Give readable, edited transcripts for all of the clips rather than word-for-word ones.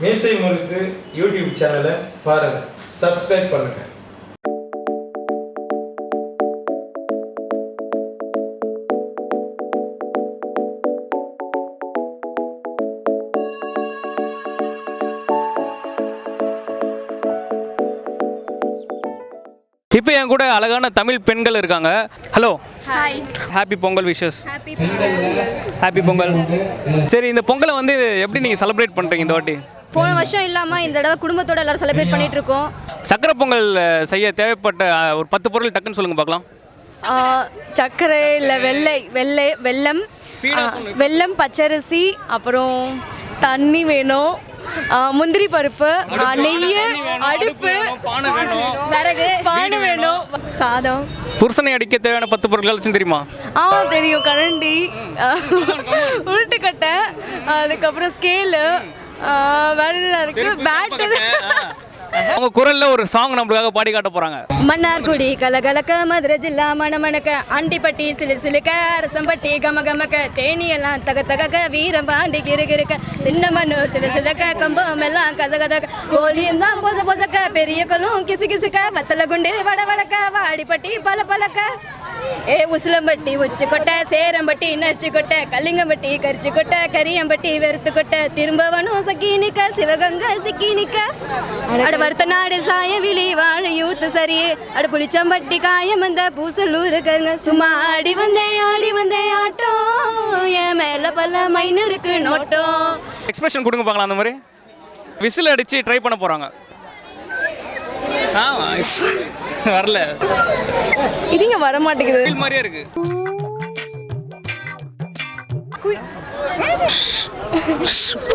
மீசை முறுக்கு யூடியூப் சேனலை பாருங்கள், சப்ஸ்கிரைப் பண்ணுங்கள். இப்போ என் கூட அழகான தமிழ் பெண்கள் இருக்காங்க. Hello, hi, happy Pongal wishes. Happy Pongal. சரி, இந்த பொங்கலை வந்து எப்படி நீங்கள் செலிப்ரேட் பண்ணுறீங்க இந்த வாட்டி? போன வருஷம் இல்லாமல் இந்த தடவை குடும்பத்தோட எல்லாரும் செலிப்ரேட் பண்ணிட்டு இருக்கோம். சக்கரை பொங்கல் செய்ய தேவைப்பட்ட ஒரு 10 பொருள் டக்குன்னு சொல்லுங்கள் பார்க்கலாம். சர்க்கரை இல்லை, வெல்லம், பச்சரிசி, அப்புறம் தண்ணி வேணும், முந்திரி பருப்பு, நெய், அடுப்பு, விறகு, பானை வேணும், சாதம். புருஷனை அடிக்க தேவையான 10 பொருட்கள் தெரியுமா? தெரியும். கரண்டி, உருட்டுக்கட்டை, அதுக்கப்புறம் ஸ்கேலு, வேற என்ன இருக்கு, பேட்டு. அவங்க குரல்ல ஒரு சாங் நம்மளுக்காக பாடி காட்ட போறாங்க. மன்னார்குடி கலகலக்க, மதுரை ஜில்லா மணமணக்க, ஆண்டிப்பட்டி சிலு சிலுக்க, அரசம்பட்டி கமகமக்க, தேனியெல்லாம் தக தகக்க, வீரம்பாண்டி கிருகிருக்க, சின்னமன்னூர் சில சிதக்க, கம்பம் எல்லாம் கசகதக்க, கோழியும் தான் பொச பொசக்க, பெரிய கல்லும் கிசு கிசுக்க, வத்தல குண்டு வட வடக்க, வாடிப்பட்டி பல பழக்க, உசிலம்பட்டி உச்சி கொட்டை, சேரம்பட்டி நரிச்சு கொட்டை, கல்லிங்கம்பட்டி கரிச்சு கொட்டை, கரியம்பட்டி வெறுத்து கொட்டை, திரும்பவனும் சக்கி நிக்க, சிவகங்கை சிக்கி நிக்க, அட வருத்த நாடு சாயவிழி வாழ யூத்து சரி, அட புளிச்சம்பட்டி காயம் வந்த பூசலூர் கருங்க, சும்மா ஆடி வந்தேன் ஆட்டம், என் மேல பல மைனு இருக்கு நோட்டம். எக்ஸ்பிரஷன் கொடுங்க பார்க்கலாம். அந்த மாதிரி விசில் அடிச்சு ட்ரை பண்ண போறாங்க. வரல, இதுங்க வர மாட்டேங்குது மாதிரியே இருக்கு.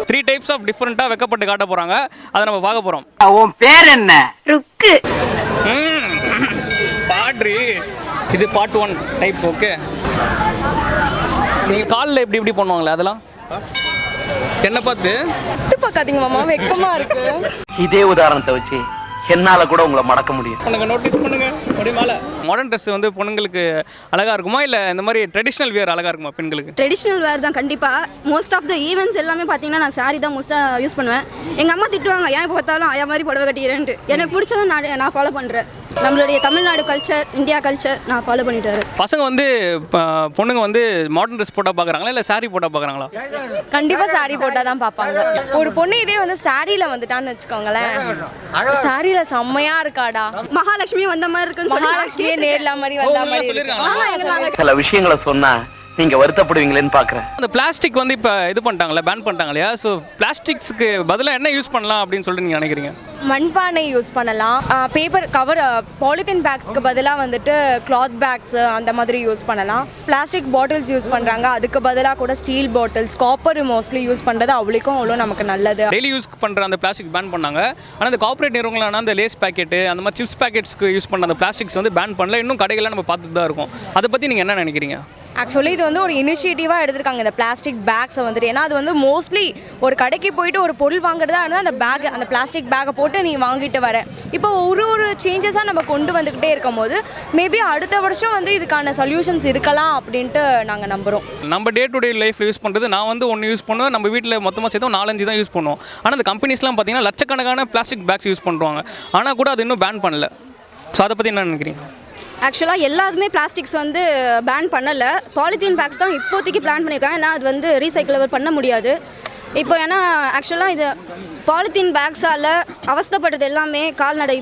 த்ரீ டைப்ஸ் ஆஃப் டிஃபரெண்டா வெக்கப்பட்டு காட்ட போறாங்க. அதை நம்ம பார்க்க போறோம். உன் பேர் என்ன? ருக்கு. பாட்ரி. இது பார்ட் 1 டைப். ஓகே, நீங்க காலில் எப்படி பண்ணுவாங்களே அதெல்லாம் என்ன பார்த்து பார்க்காதீங்க மாமா, வெக்கமா இருக்கு. இதே உதாரணத்தை வச்சு என்னால கூட உங்களை மடக்க முடியும். பண்ணுங்க, நோட்டீஸ் பண்ணுங்க. அப்படியே மேலே மாடர்ன் ட்ரெஸ் வந்து பொண்ணுங்களுக்கு அழகா இருக்குமா, இல்லை இந்த மாதிரி ட்ரெடிஷ்னல் வியர் அழகா இருக்குமா பெண்களுக்கு? ட்ரெடிஷ்னல் வேர் தான் கண்டிப்பாக. மோஸ்ட் ஆஃப் த ஈவெண்ட்ஸ் எல்லாமே பார்த்தீங்கன்னா நான் சாரி தான் மோஸ்ட்டாக யூஸ் பண்ணுவேன். எங்கள் அம்மா திட்டுவாங்க, ஏன் பார்த்தாலும் அதே மாதிரி புடவை கட்டிக்கிறேன்ட்டு. எனக்கு பிடிச்சதை நான் ஃபாலோ பண்ணுறேன். நம்மளுடைய தமிழ்நாடு கல்ச்சர், இந்தியா கல்ச்சர் நான் ஃபாலோ பண்ணிட்டு வரேன். பசங்க வந்து பொண்ணுங்க வந்து மாடர்ன் ட்ரெஸ் போட்டால் பார்க்குறாங்களா இல்லை சாரி போட்டால் பார்க்குறாங்களா? கண்டிப்பாக சாரி போட்டால் தான் பார்ப்பாங்க. ஒரு பொண்ணு இதே வந்து சாரியில் வந்துட்டான்னு வச்சுக்கோங்களேன், சாரியில் செம்மையாக இருக்காடா, மகாலட்சுமி வந்த மாதிரி இருக்குன்னு சொல்லி மகாலட்சுமியே நேர்ல மாதிரி வந்த மாதிரி. சில விஷயங்களை சொன்னா நீங்க வருத்தப்படுவீங்களேன்னு பாக்குறேன். அந்த பிளாஸ்டிக் வந்து இப்போ இது பண்ணிட்டாங்களே, பேன் பண்ணிட்டாங்க இல்லையா? ஸோ பிளாஸ்டிக்ஸ்க்கு பதிலாக என்ன யூஸ் பண்ணலாம் அப்படின்னு சொல்லிட்டு நீங்கள் நினைக்கிறீங்க? மண்பானை யூஸ் பண்ணலாம், பேப்பர் கவர், பாலித்தீன் பேக்ஸ்க்கு பதிலாக வந்துட்டு கிளாத் பேக்ஸ் அந்த மாதிரி யூஸ் பண்ணலாம். பிளாஸ்டிக் பாட்டில்ஸ் யூஸ் பண்ணுறாங்க, அதுக்கு பதிலாக கூட steel bottles, copper mostly use பண்ணுறது அவ்வளோ நமக்கு நல்லது. டெய்லி யூஸ் பண்ணுற அந்த பிளாஸ்டிக் பேன் பண்ணாங்க. ஆனால் அந்த கார்பரேட் நிறுவனங்களான அந்த லேஸ் பேக்கெட்டு அந்த மாதிரி சிப்ஸ் பேக்கெட்ஸ்க்கு யூஸ் பண்ண அந்த பிளாஸ்டிக்ஸ் வந்து பேன் பண்ணல. இன்னும் கடைகள்லாம் நம்ம பார்த்துட்டு தான் இருக்கோம். அதை பற்றி நீங்கள் என்ன நினைக்கிறீங்க? ஆக்சுவலி இது வந்து ஒரு இனிஷியேட்டிவாக எடுத்திருக்காங்க இந்த பிளாஸ்டிக் பேக்ஸை வந்துட்டு. ஏன்னா அது வந்து மோஸ்ட்லி ஒரு கடைக்கு போயிட்டு ஒரு பொருள் வாங்குறதா இருந்தால் அந்த பேக், அந்த பிளாஸ்டிக் பேக்கை போட்டு நீ வாங்கிட்டு வர. இப்போ ஒரு சேஞ்சஸாக நம்ம கொண்டு வந்துக்கிட்டே இருக்கும் போது மேபி அடுத்த வருஷம் வந்து இதுக்கான சொல்யூஷன்ஸ் இருக்கலாம் அப்படின்ட்டு நாங்கள் நம்புகிறோம். நம்ம டே டு டே லைஃப்பில் யூஸ் பண்ணுறது, நான் வந்து ஒன்று யூஸ் பண்ணுவேன், நம்ம வீட்டில் மொத்தமாக சேர்த்து 4-5 தான் யூஸ் பண்ணுவோம். ஆனால் அந்த கம்பெனிஸ்லாம் பார்த்தீங்கன்னா லட்சக்கணக்கான பிளாஸ்டிக் பேக்ஸ் யூஸ் பண்ணுவாங்க. ஆனால் கூட அது இன்னும் பேன் பண்ணல. ஸோ அதை பற்றி என்ன நினைக்கிறீங்க? ஆக்சுவலாக எல்லாருமே பிளாஸ்டிக்ஸ் வந்து பேன் பண்ணலை. பாலித்தீன் பேக்ஸ் தான் இப்போதைக்கு பிளான் பண்ணியிருக்காங்க. ஏன்னா அது வந்து ரீசைக்கிளபிள் பண்ண முடியாது இப்போ. ஏன்னா ஆக்சுவலாக இது பாலித்தீன் பேக்ஸால் அவஸ்தைப்படுறது எல்லாமே கால்நடை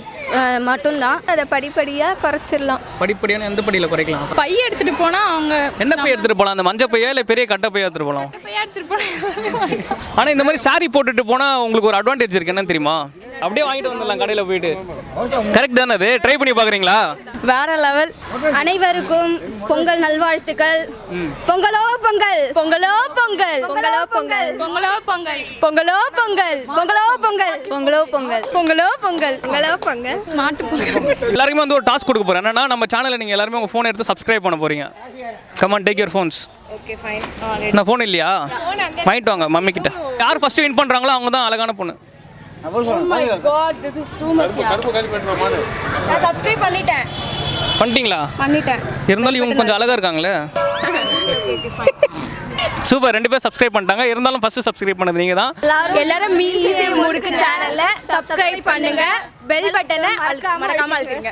மட்டும்தான். அதை படிப்படியாக குறைச்சிடலாம். படிப்படியான எந்த படியில் குறைக்கலாம்? பை எடுத்துகிட்டு போனால் அவங்க என்ன பை எடுத்துகிட்டு போகலாம்? அந்த மஞ்சள் பையா இல்லை பெரிய கட்டை பையா எடுத்துகிட்டு போகலாம்? பையா எடுத்துகிட்டு போனால். ஆனால் இந்த மாதிரி சாரி போட்டுட்டு போனால் உங்களுக்கு ஒரு அட்வான்டேஜ் இருக்குது. என்னன்னு தெரியுமா? அப்படியே வாங்கிட்டு வந்துடலாம் கடையில் போயிட்டு. கரெக்ட் தானே? அது ட்ரை பண்ணி பார்க்குறீங்களா? வேற லெவல். அனைவருக்கும் பொங்கல் நல்வாழ்த்துக்கள். பொங்கலோ பொங்கல், பொங்கலோ பொங்கல், பொங்கலோ பொங்கல், பொங்கலோ பொங்கல், பொங்கலோ பொங்கல், பொங்கலோ பொங்கல், பொங்கலோ பொங்கல், பொங்கலோ பொங்கல், பொங்கலோ பொங்கல். மாட்டு பொங்கல். எல்லாருக்குமே வந்து ஒரு டாஸ்க் கொடுக்க போகிறேன். என்னன்னா, நம்ம சேனலில் நீங்கள் எல்லாருமே உங்கள் ஃபோன் எடுத்து சப்ஸ்கிரைப் பண்ண போகிறீங்க. Come on, take your phones. Okay fine. நான் ஃபோன் இல்லையா? வாங்கிட்டு வாங்க மம்மி கிட்ட. யார் ஃபர்ஸ்ட் வின் பண்ணுறாங்களோ அவங்க தான் அழகான பொண்ணு. Oh my god, this is too much. நான் சப்ஸ்கிரைப் பண்ணிட்டேன். பண்ணிட்டீங்களா? பண்ணிட்டேன். இருந்தாலும் இவங்க கொஞ்சம் அழகா இருக்காங்களே. சூப்பர், 2 பேர் சப்ஸ்கிரைப் பண்ணிட்டாங்க. இருந்தாலும் ஃபர்ஸ்ட் சப்ஸ்கிரைப் பண்ணது நீங்கள் தான். எல்லாரும் மீசை முறுக்கு சேனல்ல சப்ஸ்கிரைப் பண்ணுங்க, பெல் பட்டனை மறக்காம அழுத்துங்க.